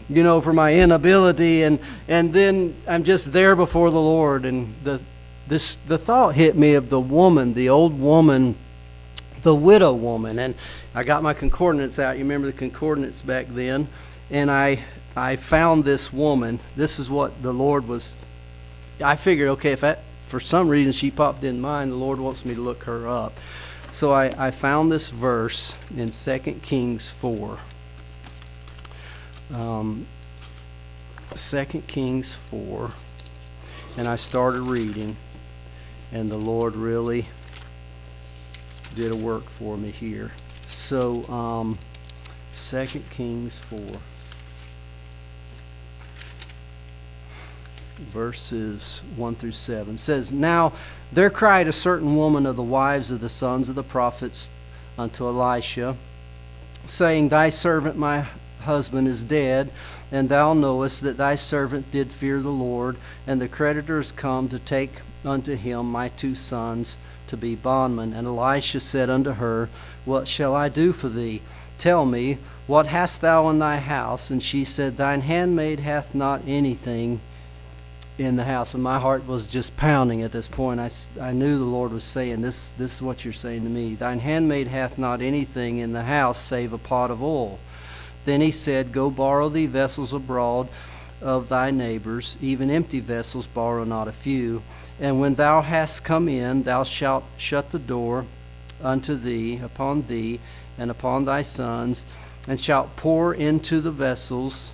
for my inability, and then I'm just there before the Lord, and the thought hit me of the woman, the old woman, the widow woman, and I got my concordance out. You remember the concordance back then, and I found this woman. This is what the Lord was. I figured, okay, if for some reason she popped in mind, the Lord wants me to look her up. So I found this verse in 2 Kings 4. 2 Kings 4. And I started reading, and the Lord really did a work for me here. So 2 Kings 4. Verses 1 through 7 says, "Now there cried a certain woman of the wives of the sons of the prophets unto Elisha, saying, Thy servant my husband is dead, and thou knowest that thy servant did fear the Lord, and the creditors come to take unto him my 2 sons to be bondmen. And Elisha said unto her, What shall I do for thee? Tell me, what hast thou in thy house? And she said, Thine handmaid hath not anything in the house." And my heart was just pounding at this point. I knew the Lord was saying, this is what you're saying to me. "Thine handmaid hath not anything in the house save a pot of oil." Then he said, "Go borrow thee vessels abroad of thy neighbors, even empty vessels, borrow not a few. And when thou hast come in, thou shalt shut the door unto thee, and upon thy sons, and shalt pour into the vessels,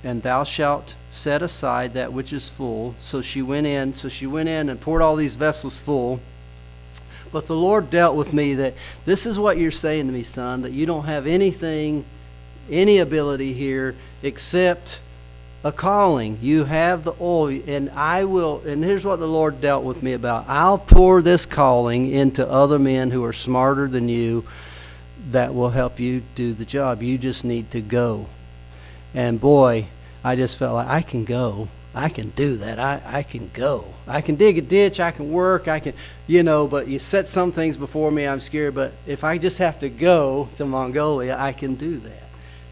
and thou shalt set aside that which is full." So she went in and poured all these vessels full. But the Lord dealt with me that this is what you're saying to me, son, that you don't have anything, any ability here except a calling. You have the oil, and I will, and here's what the Lord dealt with me about. I'll pour this calling into other men who are smarter than you that will help you do the job. You just need to go. And boy, I just felt like I can go. I can do that. I can go. I can dig a ditch. I can work. I can, but you set some things before me, I'm scared. But if I just have to go to Mongolia, I can do that.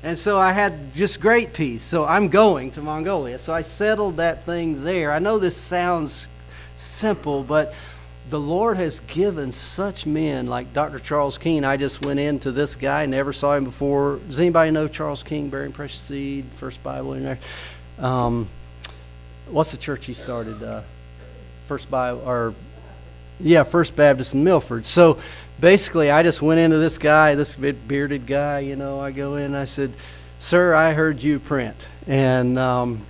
And so I had just great peace. So I'm going to Mongolia. So I settled that thing there. I know this sounds simple, but the Lord has given such men like Dr. Charles King. I just went into this guy, never saw him before. Does anybody know Charles King, Bearing Precious Seed, First Bible in there? What's the church he started? First Baptist in Milford. So basically, I just went into this guy, this bearded guy. I go in and I said, "Sir, I heard you print, and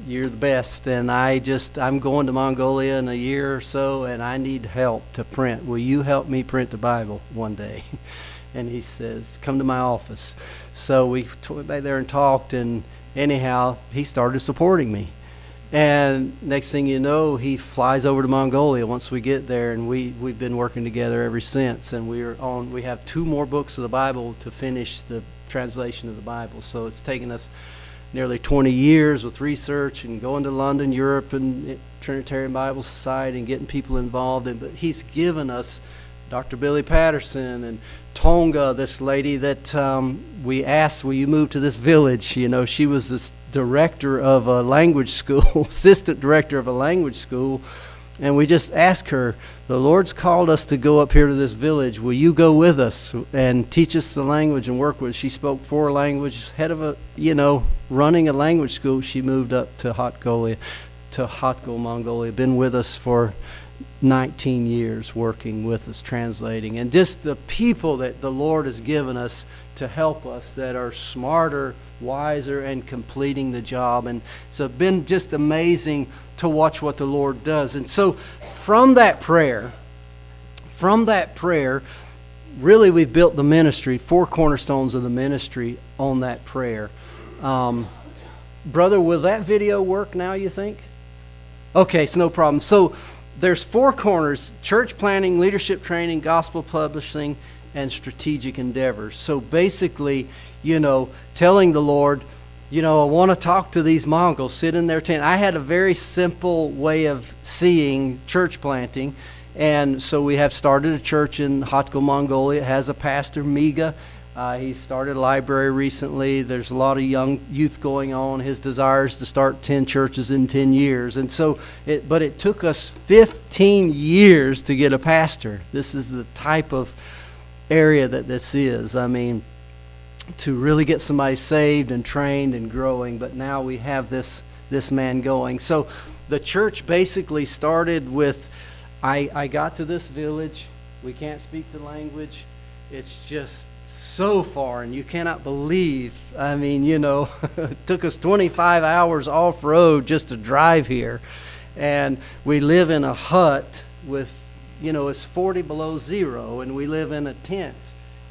you're the best, and I'm going to Mongolia in a year or so, and I need help to print. Will you help me print the Bible one day?" And he says, "Come to my office." So we went back there and talked, and anyhow, he started supporting me. And next thing you know, he flies over to Mongolia once we get there, and we've been working together ever since. And we have 2 more books of the Bible to finish the translation of the Bible. So it's taken us nearly 20 years with research and going to London, Europe, and Trinitarian Bible Society and getting people involved. But he's given us Dr. Billy Patterson and Tonga, this lady that we asked, "Will you move to this village?" She was this director of a language school, assistant director of a language school. And we just asked her, "The Lord's called us to go up here to this village. Will you go with us and teach us the language and work with us?" She spoke 4 languages. Head of running a language school. She moved up to Hotkul, Mongolia. Been with us for 19 years, working with us, translating. And just the people that the Lord has given us to help us that are smarter, wiser, and completing the job. And so it's been just amazing to watch what the Lord does. And so from that prayer, really we've built the ministry, 4 cornerstones of the ministry on that prayer. Brother, will that video work now, you think? Okay, it's no problem. So there's 4 corners: church planning, leadership training, gospel publishing, and strategic endeavors. So basically, telling the Lord, I want to talk to these Mongols, sit in their tent. I had a very simple way of seeing church planting. And so we have started a church in Hotkul, Mongolia. It has a pastor, Miga. He started a library recently. There's a lot of young youth going on. His desire is to start 10 churches in 10 years. And so, but it took us 15 years to get a pastor. This is the type of area that this is. I mean, to really get somebody saved and trained and growing. But now we have this man going. So the church basically started with, I got to this village. We can't speak the language. It's just so far, and you cannot believe. I mean, it took us 25 hours off-road just to drive here. And we live in a hut with, it's 40 below zero, and we live in a tent.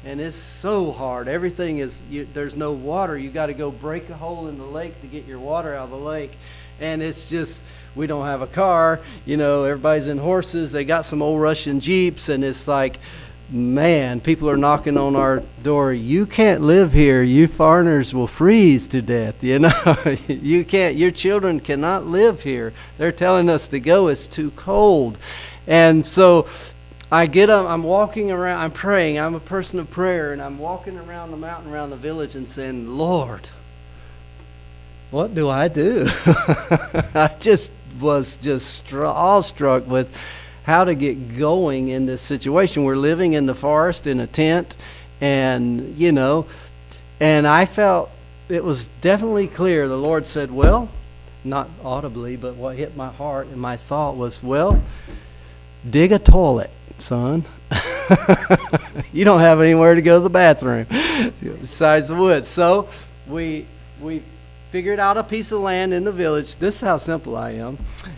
And it's so hard. Everything is, there's no water. You got to go break a hole in the lake to get your water out of the lake. And it's just, we don't have a car. Everybody's in horses. They got some old Russian Jeeps, and it's like, man, people are knocking on our door. You can't live here. You foreigners will freeze to death. You can't. Your children cannot live here. They're telling us to go. It's too cold. And so I get up, I'm walking around, I'm praying. I'm a person of prayer, and I'm walking around the mountain, around the village, and saying, Lord, what do I do? I just was awestruck with how to get going in this situation. We're living in the forest in a tent, and, and I felt it was definitely clear. The Lord said, well, not audibly, but what hit my heart and my thought was, well, dig a toilet, son. You don't have anywhere to go to the bathroom besides the woods. So we figured out a piece of land in the village. This is how simple I am.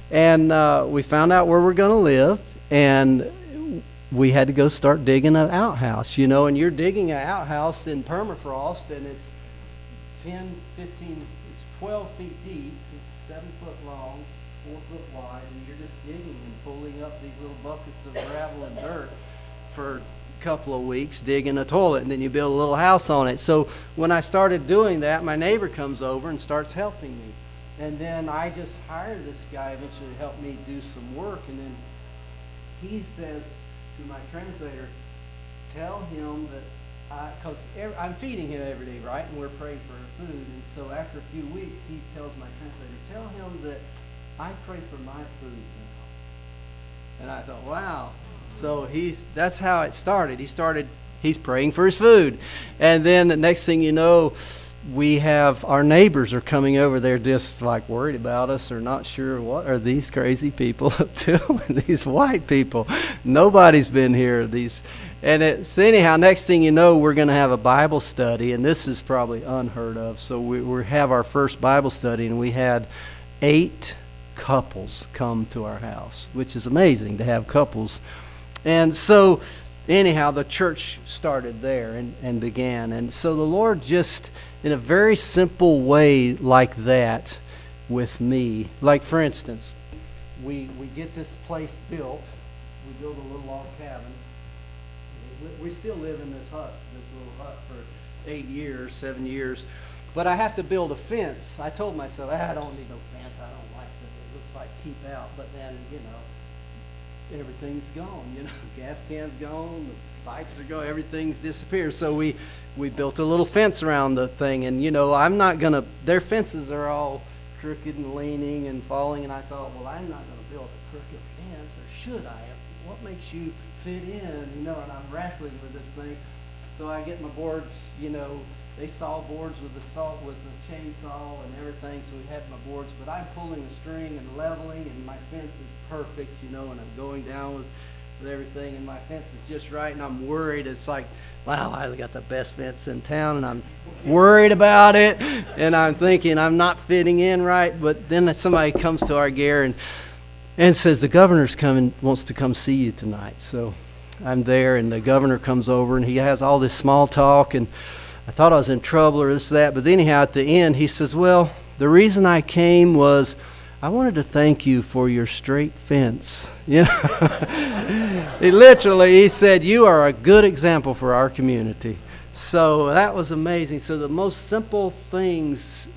And we found out where we're going to live, and we had to go start digging an outhouse, and you're digging an outhouse in permafrost, and it's 10, 15, it's 12 feet deep, it's 7 foot long, 4 foot wide, and you're just digging and pulling up these little buckets of gravel and dirt for a couple of weeks, digging a toilet, and then you build a little house on it. So when I started doing that, my neighbor comes over and starts helping me. And then I just hired this guy eventually to help me do some work. And then he says to my translator, tell him that, because I'm feeding him every day, right? And we're praying for food. And so after a few weeks, he tells my translator, tell him that I pray for my food now. And I thought, wow. So that's how it started. He's praying for his food. And then the next thing you know, we have our neighbors are coming over. They're just like worried about us or not sure what are these crazy people up to. These white people. Nobody's been here. So anyhow, next thing you know, we're going to have a Bible study, and this is probably unheard of. So we have our first Bible study, and we had 8 couples come to our house, which is amazing to have couples. And so anyhow, the church started there and began. And so the Lord just, in a very simple way like that with me, like for instance, we get this place built. We build a little log cabin. We still live in this little hut for 8 years, 7 years. But I have to build a fence. I told myself, I don't need no fence. I don't like it. It looks like keep out. But then, everything's gone. Gas can's gone, the bikes are gone, everything's disappeared. So we built a little fence around the thing, and I'm not gonna. Their fences are all crooked and leaning and falling, and I thought, well, I'm not gonna build a crooked fence, or should I? What makes you fit in? And I'm wrestling with this thing. So I get my boards. They saw boards with the chainsaw and everything, so we had my boards, but I'm pulling the string and leveling, and my fence is perfect, and I'm going down with everything, and my fence is just right, and I'm worried. It's like, wow, I got the best fence in town, and I'm worried about it, and I'm thinking I'm not fitting in right, but then somebody comes to our gear and says, the governor's coming, wants to come see you tonight. So I'm there, and the governor comes over, and he has all this small talk, and I thought I was in trouble or this, that, but anyhow, at the end, he says, well, the reason I came was I wanted to thank you for your straight fence. He said, you are a good example for our community. So that was amazing. So the most simple things,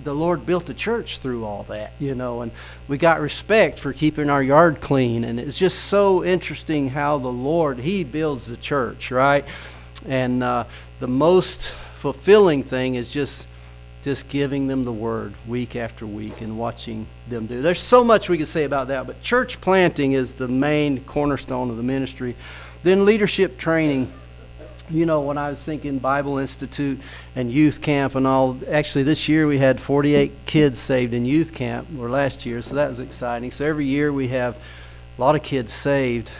the Lord built a church through all that, and we got respect for keeping our yard clean. And it's just so interesting how the Lord, He builds the church, right? And the most fulfilling thing is just giving them the word week after week and watching them do. There's so much we could say about that, but church planting is the main cornerstone of the ministry. Then leadership training. You know, when I was thinking Bible Institute and youth camp and all, actually this year we had 48 kids saved in youth camp, or last year, so that was exciting. So every year we have a lot of kids saved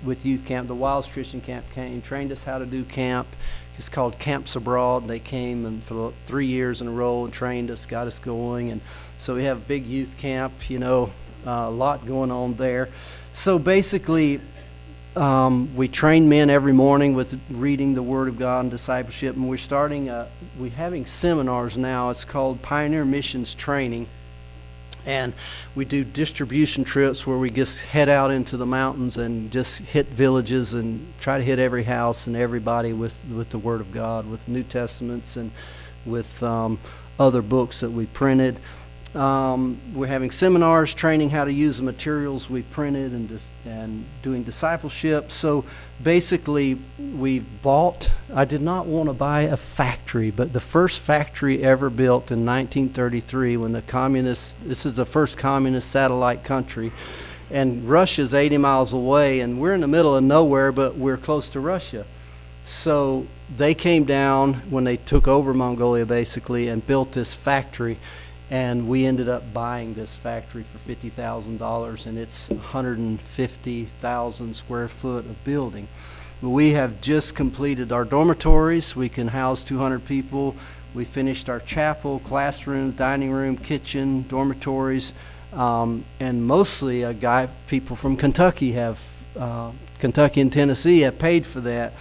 with youth camp. The Wilds Christian Camp came, trained us how to do camp. It's called Camps Abroad. They came and for 3 years in a row and trained us, got us going. And so we have a big youth camp, you know, a lot going on there. So basically, we train men every morning with reading the Word of God and discipleship, and we're having seminars now. It's called Pioneer Missions Training, and we do distribution trips where we just head out into the mountains and just hit villages and try to hit every house and everybody with the Word of God, with New Testaments and with other books that we printed. We're having seminars training how to use the materials we printed and doing discipleship. So basically, I did not want to buy a factory, but the first factory ever built in 1933 when this is the first communist satellite country, and Russia's 80 miles away, and we're in the middle of nowhere, but we're close to Russia. So they came down when they took over Mongolia, basically, and built this factory. And we ended up buying this factory for $50,000, and it's 150,000 square foot of building. We have just completed our dormitories. We can house 200 people. We finished our chapel, classroom, dining room, kitchen, dormitories, and mostly people from Kentucky Kentucky and Tennessee have paid for that.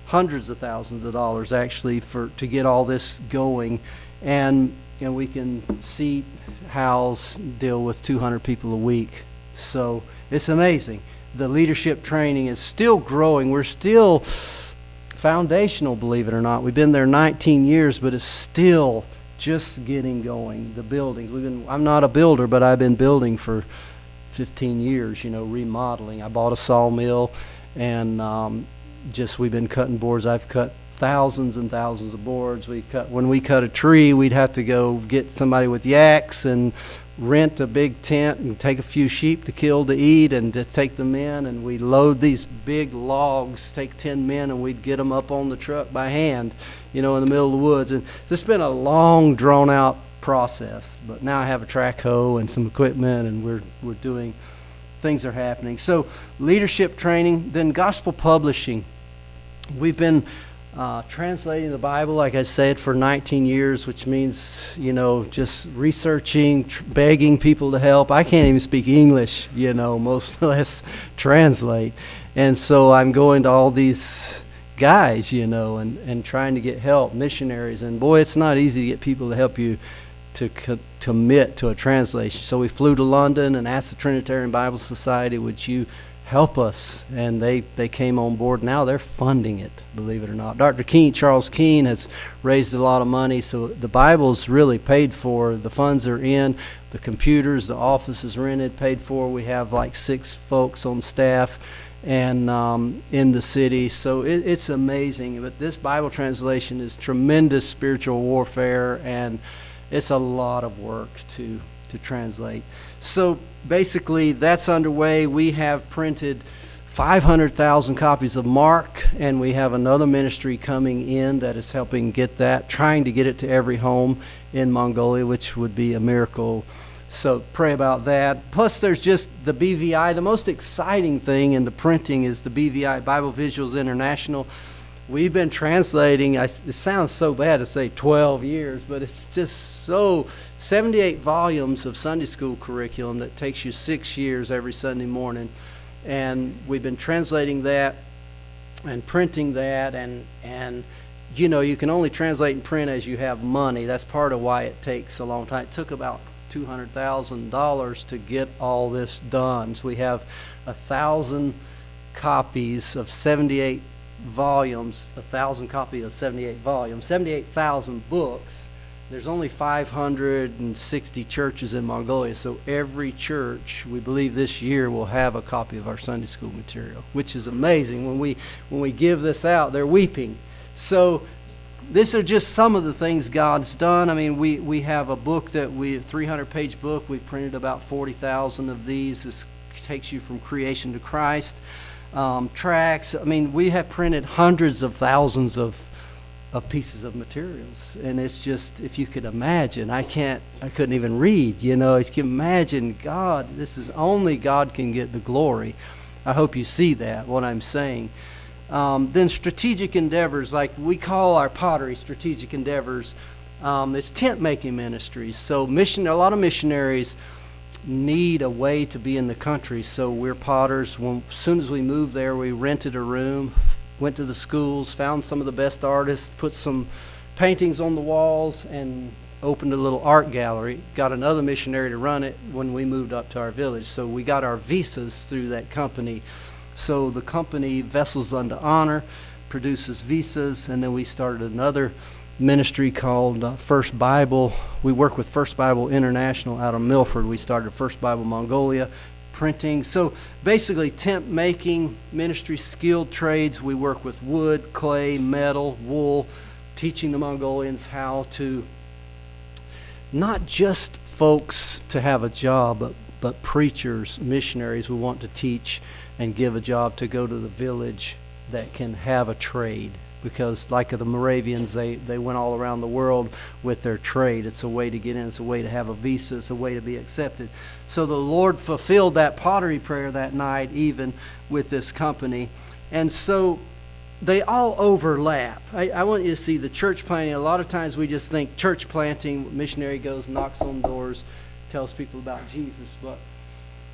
Hundreds of thousands of dollars actually to get all this going. And we can seat, house, deal with 200 people a week. So it's amazing. The leadership training is still growing. We're still foundational, believe it or not. We've been there 19 years, but it's still just getting going. The buildings. I'm not a builder, but I've been building for 15 years, remodeling. I bought a sawmill, and we've been cutting boards. I've cut thousands and thousands of boards. When we cut a tree, we'd have to go get somebody with yaks and rent a big tent and take a few sheep to kill to eat and to take them in, and we'd load these big logs, take 10 men, and we'd get them up on the truck by hand, in the middle of the woods. And this has been a long, drawn-out process, but now I have a track hoe and some equipment, and we're doing, things are happening. So leadership training, then gospel publishing. We've been translating the Bible, like I said, for 19 years, which means, just researching, begging people to help. I can't even speak English, much less translate. And so I'm going to all these guys, and trying to get help, missionaries. And boy, it's not easy to get people to help you to commit to a translation. So we flew to London and asked the Trinitarian Bible Society, would you help us? And they came on board. Now they're funding it, believe it or not. Dr. Charles Keene has raised a lot of money, so the Bible's really paid for. The funds are in, the computers, the office is rented, paid for. We have like 6 folks on staff and in the city, so it's amazing. But this Bible translation is tremendous spiritual warfare, and it's a lot of work to translate. So basically that's underway. We have printed 500,000 copies of Mark, and we have another ministry coming in that is helping get that, trying to get it to every home in Mongolia, which would be a miracle. So pray about that. Plus there's just the BVI. The most exciting thing in the printing is the BVI, Bible Visuals International. We've been translating, it sounds so bad to say 12 years, but it's just 78 volumes of Sunday school curriculum that takes you 6 years every Sunday morning. And we've been translating that and printing that, and you can only translate and print as you have money. That's part of why it takes a long time. It took about $200,000 to get all this done. So we have 1,000 copies of 78 volumes, 1,000 copies of 78 volumes, 78,000 books. There's only 560 churches in Mongolia, so every church, we believe this year, will have a copy of our Sunday school material, which is amazing. When we give this out, they're weeping. So these are just some of the things God's done. I mean, we have a book that 300-page book. We've printed about 40,000 of these. This takes you from creation to Christ. Tracts. I mean, we have printed hundreds of thousands of pieces of materials, and it's just, if you could imagine, I couldn't even read, you know. If you can imagine, God, this is only God can get the glory. I hope you see that, what I'm saying. Then strategic endeavors, like we call our pottery strategic endeavors. It's tent making ministries. So a lot of missionaries need a way to be in the country. So we're potters. As soon as we moved there, we rented a room, went to the schools, found some of the best artists, put some paintings on the walls, and opened a little art gallery. Got another missionary to run it when we moved up to our village. So we got our visas through that company. So the company, Vessels Unto Honor, produces visas, and then we started another ministry called First Bible. We work with First Bible International out of Milford. We started First Bible Mongolia, printing. So basically tent making, ministry, skilled trades. We work with wood, clay, metal, wool, teaching the Mongolians how to, not just folks to have a job, but preachers, missionaries we want to teach and give a job to go to the village that can have a trade. Because like the Moravians, they went all around the world with their trade. It's a way to get in. It's a way to have a visa. It's a way to be accepted. So the Lord fulfilled that pottery prayer that night, even with this company. And so they all overlap. I want you to see the church planting. A lot of times we just think church planting, missionary goes, knocks on doors, tells people about Jesus. But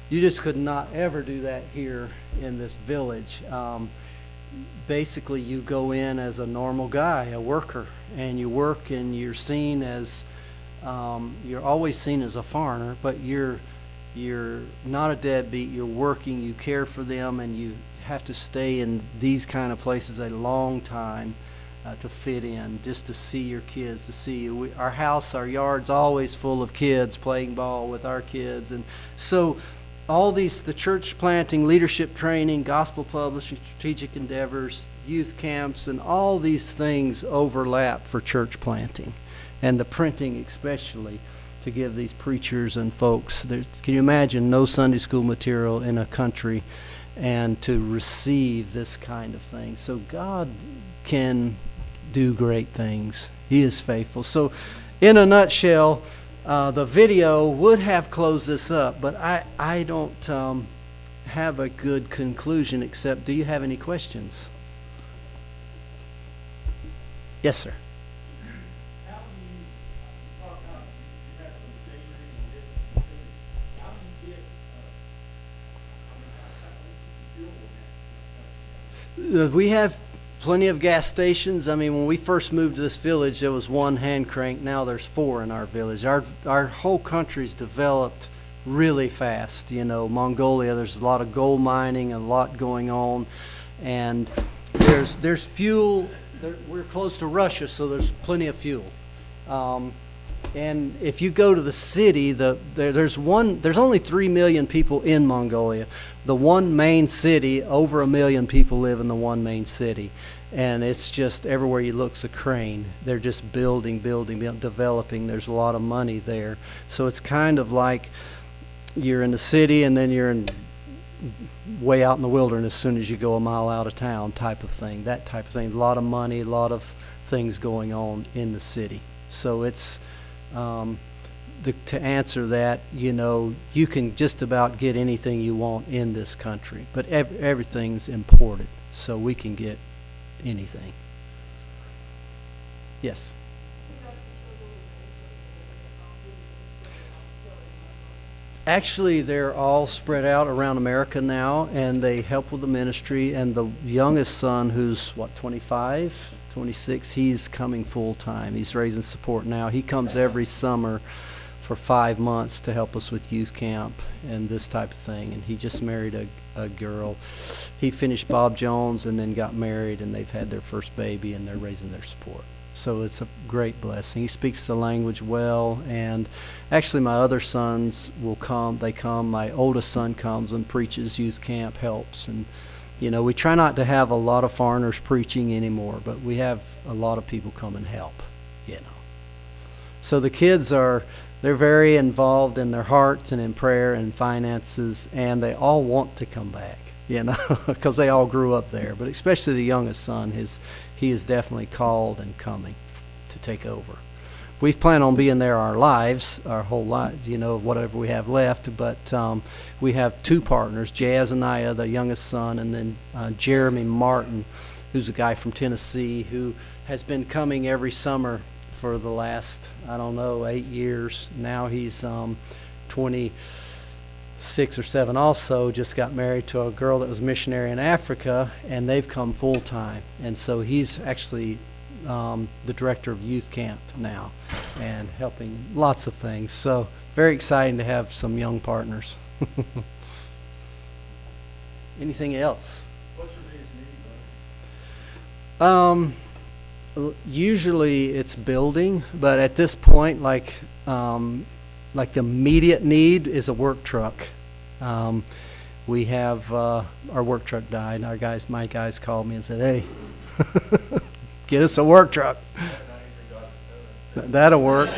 you just could not ever do that here in this village. Basically, you go in as a normal guy, a worker, and you work, and you're seen as, you're always seen as a foreigner, but you're not a deadbeat. You're working, you care for them, and you have to stay in these kind of places a long time to fit in, just to see your kids, to see you. Our house, our yard's always full of kids playing ball with our kids, and so all these, the church planting, leadership training, gospel publishing, strategic endeavors, youth camps, and all these things overlap for church planting, and the printing especially, to give these preachers and folks. Can you imagine no Sunday school material in a country, and to receive this kind of thing? So God can do great things. He is faithful. So in a nutshell, the video would have closed this up, but I don't have a good conclusion, except, do you have any questions? Yes, sir. We have plenty of gas stations. I mean, when we first moved to this village, there was one hand crank. Now there's 4 in our village. Our whole country's developed really fast. You know, Mongolia, there's a lot of gold mining, a lot going on, and there's fuel. We're close to Russia, so there's plenty of fuel. And if you go to the city, there's only 3 million people in Mongolia. The one main city, over 1 million people live in the one main city. And it's just everywhere you look's a crane. They're just building, developing. There's a lot of money there. So it's kind of like you're in the city and then you're way out in the wilderness as soon as you go a mile out of town, type of thing. That type of thing. A lot of money, a lot of things going on in the city. So it's to answer that, you know, you can just about get anything you want in this country, but everything's imported, so we can get anything. Yes. Actually, they're all spread out around America now, and they help with the ministry. And the youngest son, who's 25, 26, he's coming full time. He's raising support now. He comes every summer for 5 months to help us with youth camp and this type of thing. And he just married a girl. He finished Bob Jones and then got married, and they've had their first baby, and they're raising their support. So it's a great blessing. He speaks the language well, and actually my other sons will come. They come. My oldest son comes and preaches youth camp, helps, and We try not to have a lot of foreigners preaching anymore, but we have a lot of people come and help, So the kids they're very involved in their hearts and in prayer and finances, and they all want to come back, because they all grew up there. But especially the youngest son, he is definitely called and coming to take over. We plan on being there our whole lives, whatever we have left. But we have two partners, Jazaniah, the youngest son, and then Jeremy Martin, who's a guy from Tennessee who has been coming every summer for the last, 8 years. Now he's 26 or 7 also, just got married to a girl that was a missionary in Africa, and they've come full time. And so he's actually the director of youth camp now and helping lots of things. So very exciting to have some young partners. Anything else? What's your biggest need, buddy? Usually it's building, but at this point, like the immediate need is a work truck. We have our work truck died. My guys called me and said, "Hey, get us a work truck." That'll work.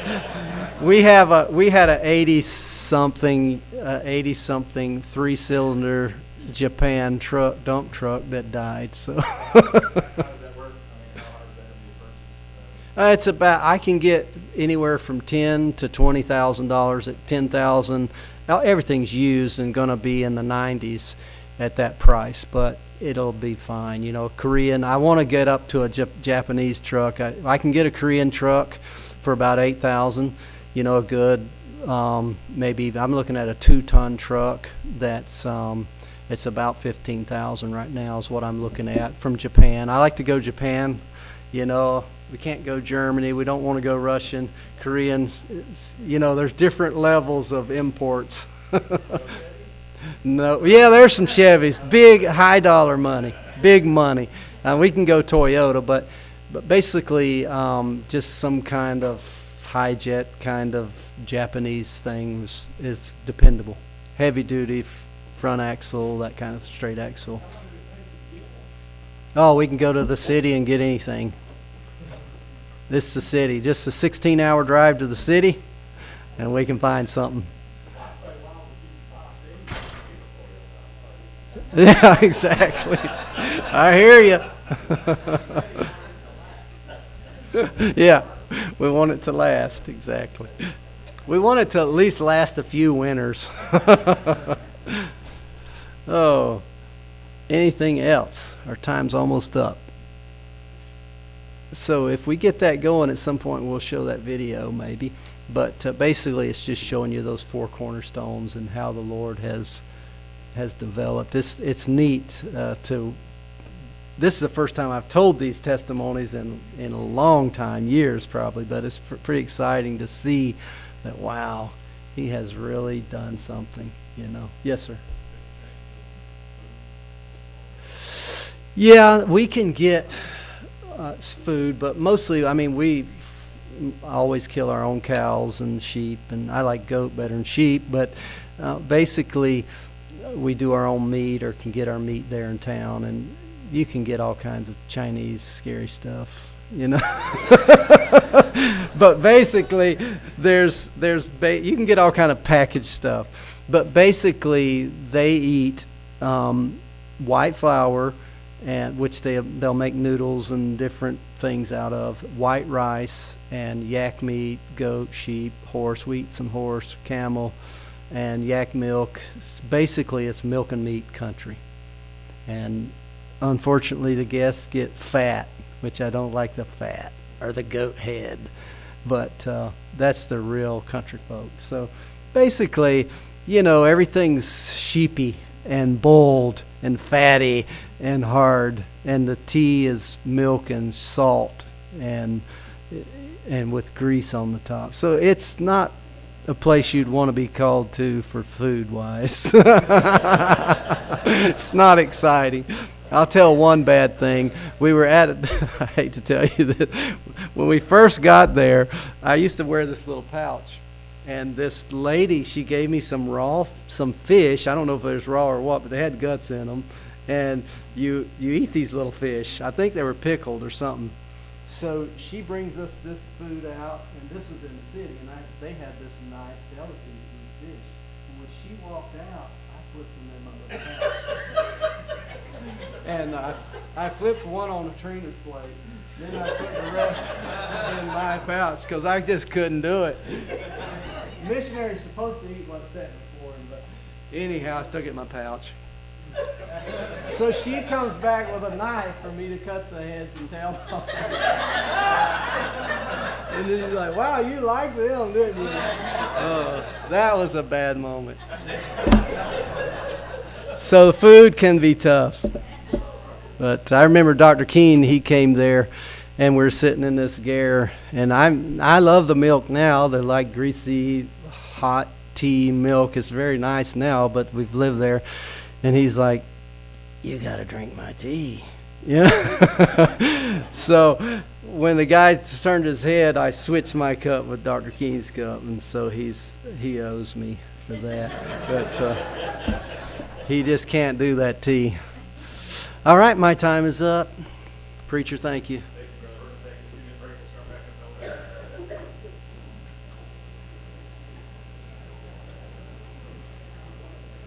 We had a 80-something 3-cylinder Japan dump truck that died. So How does that work? How hard is that to be purchased? it's about, I can get anywhere from $10,000 to $20,000. At $10,000, everything's used and going to be in the 90s at that price, but it'll be fine. Korean, I want to get up to a Japanese truck. I can get a Korean truck for about $8,000. A good, maybe I'm looking at a 2-ton truck that's it's about $15,000 right now is what I'm looking at from Japan. I like to go Japan. We can't go Germany. We don't want to go Russian, Korean. There's different levels of imports. No, yeah, there's some Chevys, big high dollar money, big money. We can go Toyota, but basically just some kind of high jet kind of Japanese thing is dependable. Heavy duty, front axle, that kind of straight axle. Oh, we can go to the city and get anything. This is the city, just a 16-hour drive to the city, and we can find something. Yeah, exactly. I hear you. Yeah, we want it to last, exactly. We want it to at least last a few winters. Oh, anything else? Our time's almost up. So if we get that going at some point, we'll show that video maybe. But basically, it's just showing you those 4 cornerstones and how the Lord has developed. It's neat to. This is the first time I've told these testimonies in a long time, years probably, but it's pretty exciting to see that, wow, He has really done something, Yes, sir. Yeah, we can get food, but mostly, we always kill our own cows and sheep, and I like goat better than sheep, but basically we do our own meat or can get our meat there in town, and you can get all kinds of Chinese scary stuff, But basically, you can get all kind of packaged stuff, but basically they eat white flour, and which they'll make noodles and different things out of, white rice and yak meat, goat, sheep, horse. We eat some horse, camel, and yak milk. Basically, it's milk and meat country. And unfortunately, the guests get fat, which I don't like the fat or the goat head, but that's the real country folk. So basically, everything's sheepy and bold and fatty and hard, and the tea is milk and salt and with grease on the top. So it's not a place you'd want to be called to for food wise. It's not exciting. I'll tell one bad thing. We were at it. I hate to tell you that when we first got there, I used to wear this little pouch. And this lady, she gave me some fish. I don't know if it was raw or what, but they had guts in them. and you eat these little fish. I think they were pickled or something. So she brings us this food out, and this was in the city, and they had this nice delicacy, these fish. And when she walked out, I flipped them in my little pouch. And I flipped one on Trina's plate. Then I put the rest in my pouch because I just couldn't do it. The missionary's supposed to eat what's set before him, but anyhow, I stuck it in my pouch. So she comes back with a knife for me to cut the heads and tails off. And then she's like, wow, you like them, didn't you? That was a bad moment. So the food can be tough. But I remember Dr. Keene, he came there, and we were sitting in this gare, and I love the milk now. They're like greasy, hot tea milk. It's very nice now, but we've lived there. And he's like, you got to drink my tea. Yeah. So when the guy turned his head, I switched my cup with Dr. Keene's cup, and so he owes me for that. But he just can't do that tea. All right, my time is up. Preacher, thank you.